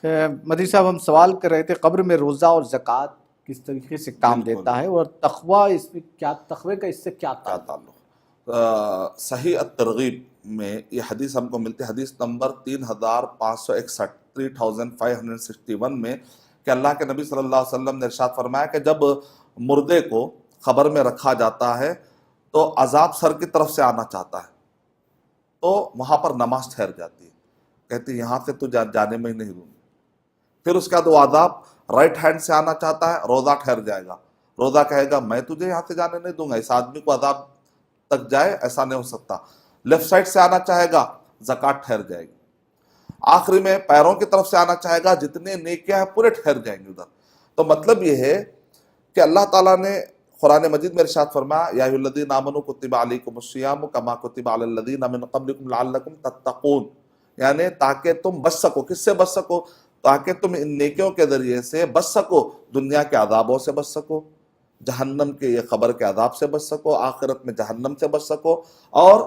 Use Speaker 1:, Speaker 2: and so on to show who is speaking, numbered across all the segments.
Speaker 1: مدری صاحب ہم سوال کر رہے تھے قبر میں روزہ اور زکوٰۃ کس طریقے سے کام دیتا ہے اور تقوی اس میں کیا، تقوی کا اس سے کیا
Speaker 2: تعلق؟ صحیح الترغیب میں یہ حدیث ہم کو ملتی ہے، حدیث نمبر 3561 3561 میں، کہ اللہ کے نبی صلی اللہ علیہ وسلم نے ارشاد فرمایا کہ جب مردے کو قبر میں رکھا جاتا ہے تو عذاب سر کی طرف سے آنا چاہتا ہے، تو وہاں پر نماز ٹھہر جاتی ہے، کہتی یہاں سے تو جانے میں ہی نہیں دوں گی۔ پھر اس کے بعد وہ عذاب رائٹ ہینڈ سے آنا چاہتا ہے، روزہ ٹھہر جائے گا، روزہ کہے گا میں تجھے یہاں سے جانے نہیں دوں گا، اس آدمی کو عذاب تک جائے ایسا نہیں ہو سکتا۔ لیفٹ سائڈ سے آنا چاہے گا، زکوٰۃ ٹھہر جائے گی۔ آخری میں پیروں کی طرف سے آنا چاہے گا، جتنے نیکیاں ہیں پورے ٹھہر جائیں گے ادھر۔ تو مطلب یہ ہے کہ اللہ تعالیٰ نے قرآن مجید میں ارشاد فرمایا یا ایھا الذین آمنوا کتب علیکم الصیام کما کتب علی الذین من قبلکم لعلکم تتقون، یعنی تاکہ تم بچ سکو۔ کس سے بچ سکو؟ تاکہ تم ان نیکیوں کے ذریعے سے بچ سکو، دنیا کے عذابوں سے بچ سکو، جہنم کے یہ قبر کے عذاب سے بچ سکو، آخرت میں جہنم سے بچ سکو، اور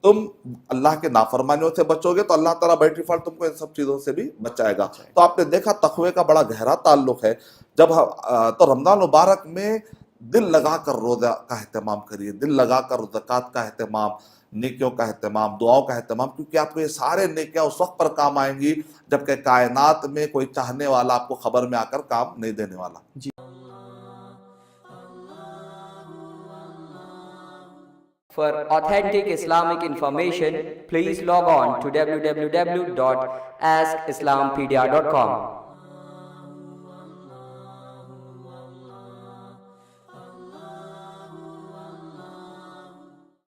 Speaker 2: تم اللہ کے نافرمانیوں سے بچو گے تو اللہ تعالیٰ بائی ڈیفالٹ تم کو ان سب چیزوں سے بھی بچائے گا۔ تو آپ نے دیکھا تقوی کا بڑا گہرا تعلق ہے۔ جب تو رمضان مبارک میں دل لگا کر روزہ کا اہتمام کریے، دل لگا کر زکوٰۃ کا اہتمام، نیکیوں کا اہتمام، دعاؤں کا اہتمام، کیونکہ آپ کو یہ سارے نیکیاں اس وقت پر کام آئیں گی جبکہ کائنات میں کوئی چاہنے والا آپ کو خبر میں آ کر کام نہیں دینے والا۔
Speaker 3: For authentic Islamic information, please log on to www.askislampedia.com.